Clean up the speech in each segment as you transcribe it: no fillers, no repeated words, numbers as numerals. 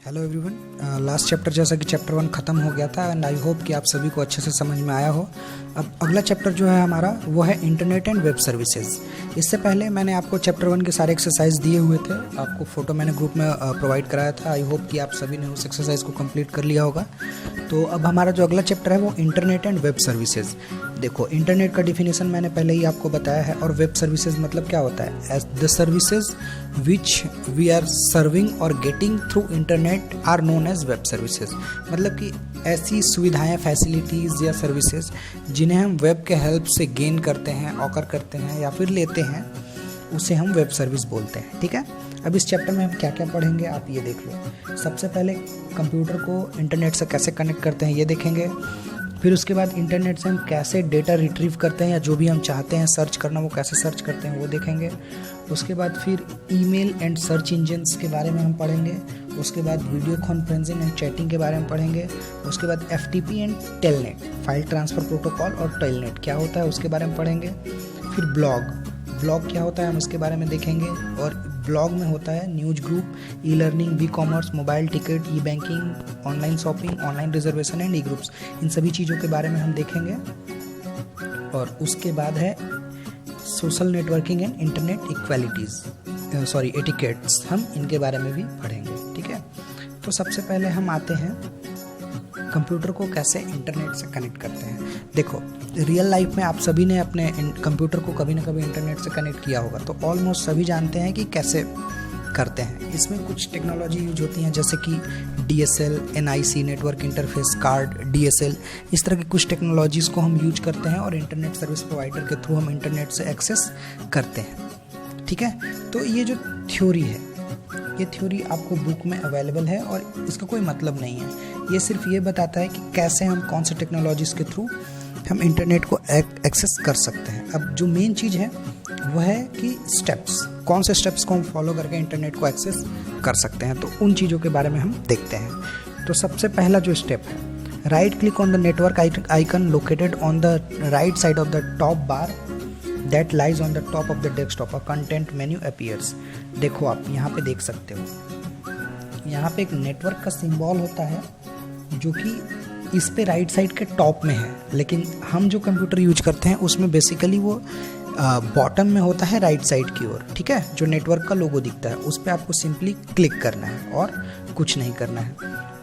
Hello everyone. Last chapter जैसा कि chapter 1 ख़त्म हो गया था एंड आई होप कि आप सभी को अच्छे से समझ में आया हो। अब अगला चैप्टर जो है हमारा वो है इंटरनेट एंड वेब सर्विसेज। इससे पहले मैंने आपको चैप्टर 1 के सारे एक्सरसाइज दिए हुए थे, आपको फ़ोटो मैंने ग्रुप में प्रोवाइड कराया था। आई होप कि आप सभी ने उस एक्सरसाइज को कंप्लीट कर लिया होगा। तो अब हमारा जो अगला चैप्टर है वो इंटरनेट एंड वेब सर्विसेज। देखो, इंटरनेट का डिफिनेशन मैंने पहले ही आपको बताया है, और वेब सर्विसेज मतलब क्या होता है? As the services which we are serving और getting through internet are known as web services. मतलब कि ऐसी सुविधाएं, फैसिलिटीज़ या सर्विसेज जिन्हें हम वेब के हेल्प से गेन करते हैं, ऑकर करते हैं या फिर लेते हैं, उसे हम वेब सर्विस बोलते हैं। ठीक है, अब इस चैप्टर में हम क्या क्या पढ़ेंगे आप ये देख लो। सबसे पहले कंप्यूटर को इंटरनेट से कैसे कनेक्ट करते हैं ये देखेंगे। फिर उसके बाद इंटरनेट से हम कैसे डेटा रिट्रीव करते हैं या जो भी हम चाहते हैं सर्च करना वो कैसे सर्च करते हैं वो देखेंगे। उसके बाद फिर ईमेल एंड सर्च इंजन्स के बारे में हम पढ़ेंगे। उसके बाद वीडियो कॉन्फ्रेंसिंग एंड चैटिंग के बारे में पढ़ेंगे। उसके बाद FTP and telnet, file transfer protocol और टेलनेट क्या होता है उसके बारे में पढ़ेंगे। फिर ब्लॉग क्या होता है हम उसके बारे में देखेंगे। और ब्लॉग में होता है news group, e learning, e commerce, mobile ticket, e banking, online shopping, online reservation and e groups. इन सभी चीज़ों के बारे में हम देखेंगे। और उसके बाद है social networking and internet etiquettes, हम इनके बारे में भी पढ़ेंगे। ठीक है, तो सबसे पहले हम आते हैं कंप्यूटर को कैसे इंटरनेट से कनेक्ट करते हैं। देखो, रियल लाइफ में आप सभी ने अपने कंप्यूटर को कभी ना कभी इंटरनेट से कनेक्ट किया होगा, तो ऑलमोस्ट सभी जानते हैं कि कैसे करते हैं। इसमें कुछ टेक्नोलॉजी यूज होती हैं जैसे कि DSL, NIC, network interface card, DSL, इस तरह की कुछ टेक्नोलॉजीज़ को हम यूज करते हैं और इंटरनेट सर्विस प्रोवाइडर के थ्रू हम इंटरनेट से एक्सेस करते हैं। ठीक है, तो ये जो थ्योरी है, ये थ्योरी आपको बुक में अवेलेबल है और इसका कोई मतलब नहीं है। ये सिर्फ ये बताता है कि कैसे हम कौन से टेक्नोलॉजीज़ के थ्रू हम इंटरनेट को एक्सेस कर सकते हैं। अब जो मेन चीज़ है वो है कि स्टेप्स, कौन से स्टेप्स को हम फॉलो करके इंटरनेट को एक्सेस कर सकते हैं, तो उन चीज़ों के बारे में हम देखते हैं। तो सबसे पहला जो स्टेप है, right click on the network icon located on the right side of the top bar that lies on the top of the desktop, a content menu appears. देखो, आप यहाँ पे देख सकते हो, यहाँ पे एक नेटवर्क का सिंबल होता है जो कि इस पे राइट साइड के टॉप में है, लेकिन हम जो कंप्यूटर यूज करते हैं उसमें बेसिकली वो बॉटम में होता है राइट साइड की ओर। ठीक है, जो नेटवर्क का लोगो दिखता है उस पर आपको सिंपली क्लिक करना है और कुछ नहीं करना है।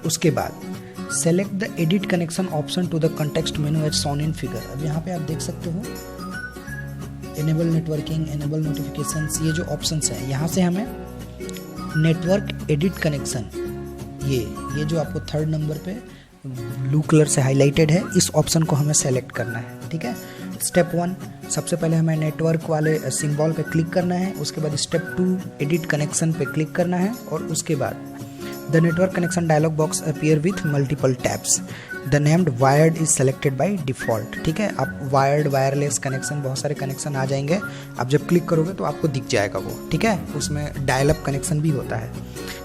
उसके बाद select the edit connection option to the context menu as shown in figure. अब यहाँ पे आप देख सकते हो इनेबल नेटवर्किंग, इनेबल नोटिफिकेशंस, ये जो ऑप्शंस हैं, यहाँ से हमें नेटवर्क एडिट कनेक्शन, ये जो आपको 3rd नंबर पे ब्लू कलर से हाईलाइटेड है, इस ऑप्शन को हमें सेलेक्ट करना है। ठीक है, स्टेप 1, सबसे पहले हमें नेटवर्क वाले सिंबल पे क्लिक करना है। उसके बाद स्टेप 2, एडिट कनेक्शन पे क्लिक करना है। और उसके बाद the network connection dialog box appear with multiple tabs, the named wired is selected by default. ठीक है, आप वायर्ड, वायरलेस कनेक्शन, बहुत सारे कनेक्शन आ जाएंगे। आप जब क्लिक करोगे तो आपको दिख जाएगा वो। ठीक है, उसमें डायल अप कनेक्शन भी होता है।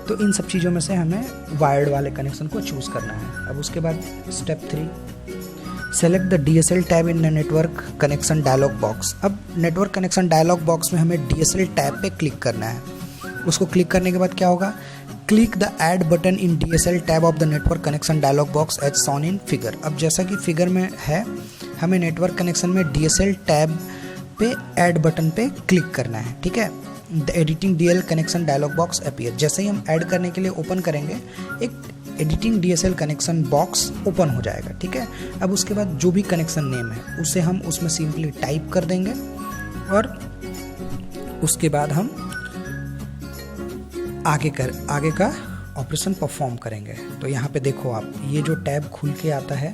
तो इन सब चीज़ों में से हमें वायर्ड वाले कनेक्शन को चूज़ करना है। अब उसके बाद step 3, select the DSL tab in the network connection dialog box. अब नेटवर्क कनेक्शन डायलॉग बॉक्स में हमें DSL टैब पे क्लिक करना है। उसको क्लिक करने के बाद क्या होगा, click the add button in DSL tab of the network connection dialog box as shown in figure. अब जैसा कि फिगर में है, हमें नेटवर्क कनेक्शन में DSL टैब पे ऐड बटन पे क्लिक करना है। ठीक है, the editing DL connection dialog box appear. जैसे ही हम ऐड करने के लिए ओपन करेंगे, एक editing DSL connection box open हो जाएगा। ठीक है, अब उसके बाद जो भी कनेक्शन नेम है उसे हम उसमें सिंपली टाइप कर देंगे और उसके बाद हम आगे का ऑपरेशन परफॉर्म करेंगे। तो यहाँ पे देखो आप, ये जो टैब खुल के आता है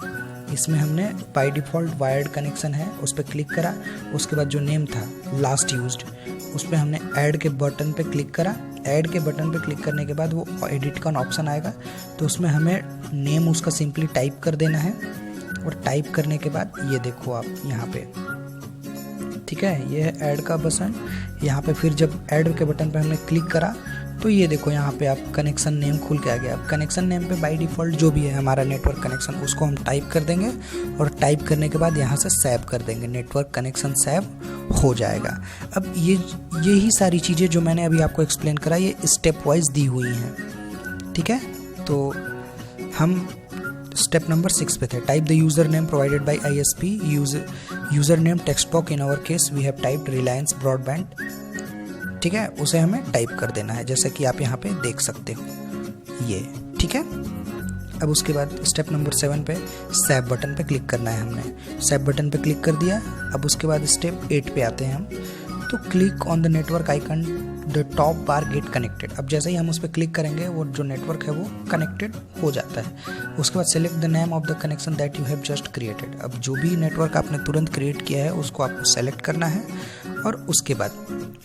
इसमें हमने बाय डिफ़ॉल्ट वायर्ड कनेक्शन है उस पर क्लिक करा। उसके बाद जो नेम था लास्ट यूज्ड, उस पर हमने ऐड के बटन पे क्लिक करा। ऐड के बटन पे क्लिक करने के बाद वो एडिट का ऑप्शन आएगा, तो उसमें हमें नेम उसका सिंपली टाइप कर देना है। और टाइप करने के बाद ये देखो आप यहाँ पे, ठीक है, ये है ऐड का बटन। यहाँ पे फिर जब ऐड के बटन पे हमने क्लिक करा तो ये देखो यहाँ पे आप कनेक्शन नेम खुल के आ गया। अब कनेक्शन नेम पे बाय डिफ़ॉल्ट जो भी है हमारा नेटवर्क कनेक्शन, उसको हम टाइप कर देंगे और टाइप करने के बाद यहाँ से सेव कर देंगे, नेटवर्क कनेक्शन सेव हो जाएगा। अब यही सारी चीज़ें जो मैंने अभी आपको एक्सप्लेन करा, ये स्टेप वाइज दी हुई हैं। ठीक है, तो हम स्टेप नंबर 6 पे थे। Type the user name provided by ISP, user name text box, in our case we have typed Reliance broadband, ठीक है, उसे हमें टाइप कर देना है जैसे कि आप यहाँ पे देख सकते हो ये, ठीक है। अब उसके बाद स्टेप नंबर 7 पे सेव बटन पे क्लिक करना है हमने। सेव बटन पे क्लिक कर दिया। अब उसके बाद स्टेप 8 पे आते हैं हम। तो click on the network icon the top bar get connected. अब जैसे ही हम उस पर क्लिक करेंगे वो जो नेटवर्क है वो कनेक्टेड हो जाता है। उसके बाद select the name of the connection that you have just created. अब जो भी नेटवर्क आपने तुरंत क्रिएट किया है उसको आपको सेलेक्ट करना है और उसके बाद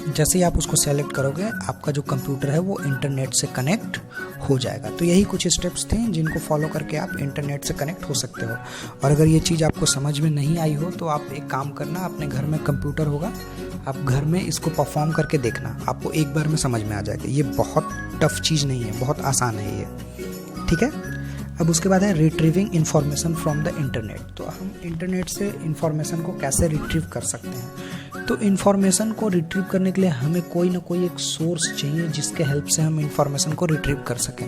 जैसे ही आप उसको सेलेक्ट करोगे आपका जो कंप्यूटर है वो इंटरनेट से कनेक्ट हो जाएगा। तो यही कुछ स्टेप्स थे जिनको फॉलो करके आप इंटरनेट से कनेक्ट हो सकते हो। और अगर ये चीज़ आपको समझ में नहीं आई हो तो आप एक काम करना, अपने घर में कंप्यूटर होगा, आप घर में इसको परफॉर्म करके देखना, आपको एक बार में समझ में आ जाएगा। ये बहुत टफ चीज़ नहीं है, बहुत आसान है ये, ठीक है। अब उसके बाद है retrieving information from the internet. तो हम इंटरनेट से इंफॉर्मेशन को कैसे रिट्रीव कर सकते हैं। तो इंफॉर्मेशन को रिट्रीव करने के लिए हमें कोई ना कोई एक सोर्स चाहिए जिसके हेल्प से हम इंफॉर्मेशन को रिट्रीव कर सकें।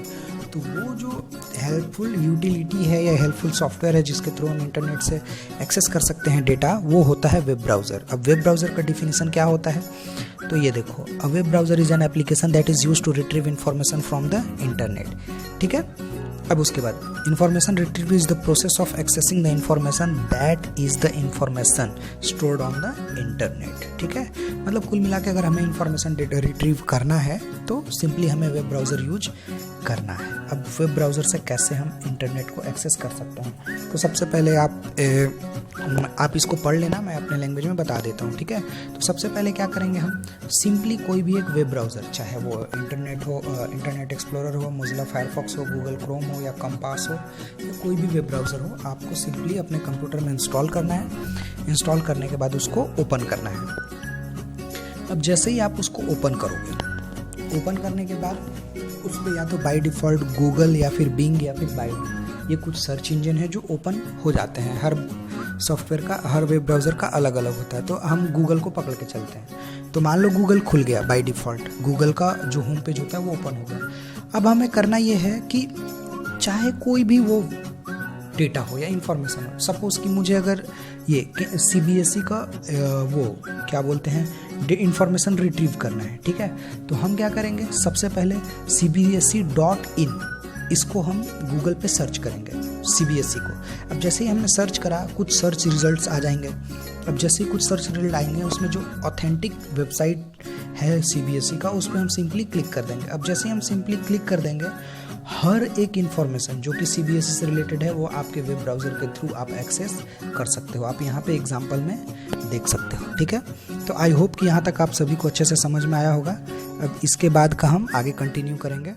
तो वो जो हेल्पफुल यूटिलिटी है या हेल्पफुल सॉफ्टवेयर है जिसके थ्रू हम इंटरनेट से एक्सेस कर सकते हैं डेटा, वो होता है वेब ब्राउज़र। अब वेब ब्राउज़र का डिफिनीशन क्या होता है, तो ये देखो, a web browser is an application that is used to retrieve information from the internet, ठीक है। अब उसके बाद information retrieve is the process of accessing the information that is the information stored on the internet, ठीक है। मतलब कुल मिला के अगर हमें इंफॉर्मेशन रिट्रीव करना है तो सिंपली हमें वेब ब्राउज़र यूज करना है। अब वेब ब्राउज़र से कैसे हम इंटरनेट को एक्सेस कर सकते हैं, तो सबसे पहले आप इसको पढ़ लेना, मैं अपने लैंग्वेज में बता देता हूँ, ठीक है। तो सबसे पहले क्या करेंगे हम, सिंपली कोई भी एक वेब ब्राउज़र, चाहे वो इंटरनेट हो, इंटरनेट एक्सप्लोरर हो, मोजिला फायरफॉक्स हो, गूगल क्रोम हो या कंपास हो या कोई भी वेब ब्राउज़र हो, आपको सिंपली अपने कंप्यूटर में इंस्टॉल करना है। इंस्टॉल करने के बाद उसको ओपन करना है। अब जैसे ही आप उसको ओपन करोगे, ओपन करने के बाद उस पर या तो बाय डिफ़ॉल्ट गूगल या फिर बिंग या फिर बाइडू, ये कुछ सर्च इंजन है जो ओपन हो जाते हैं। हर सॉफ्टवेयर का, हर वेब ब्राउज़र का अलग अलग होता है। तो हम गूगल को पकड़ के चलते हैं। तो मान लो गूगल खुल गया बाय डिफ़ॉल्ट, गूगल का जो होम पेज होता है वो ओपन हो गया। अब हमें करना ये है कि चाहे कोई भी वो डेटा हो या इन्फॉर्मेशन हो, सपोज़ कि मुझे अगर ये CBSE का वो क्या बोलते हैं इन्फॉर्मेशन रिट्रीव करना है, ठीक है। तो हम क्या करेंगे, सबसे पहले CBSE.in इसको हम गूगल पे सर्च करेंगे CBSE को। अब जैसे ही हमने सर्च करा कुछ सर्च रिजल्ट्स आ जाएंगे। अब जैसे ही कुछ सर्च रिजल्ट आएंगे उसमें जो ऑथेंटिक वेबसाइट है CBSE का उस पर हम सिंपली क्लिक कर देंगे। अब जैसे ही हम सिंपली क्लिक कर देंगे, हर एक इन्फॉर्मेशन जो कि CBSE से रिलेटेड है वो आपके वेब ब्राउज़र के थ्रू आप एक्सेस कर सकते हो। आप यहाँ पे एग्जांपल में देख सकते हो, ठीक है। तो आई होप कि यहाँ तक आप सभी को अच्छे से समझ में आया होगा। अब इसके बाद का हम आगे कंटिन्यू करेंगे।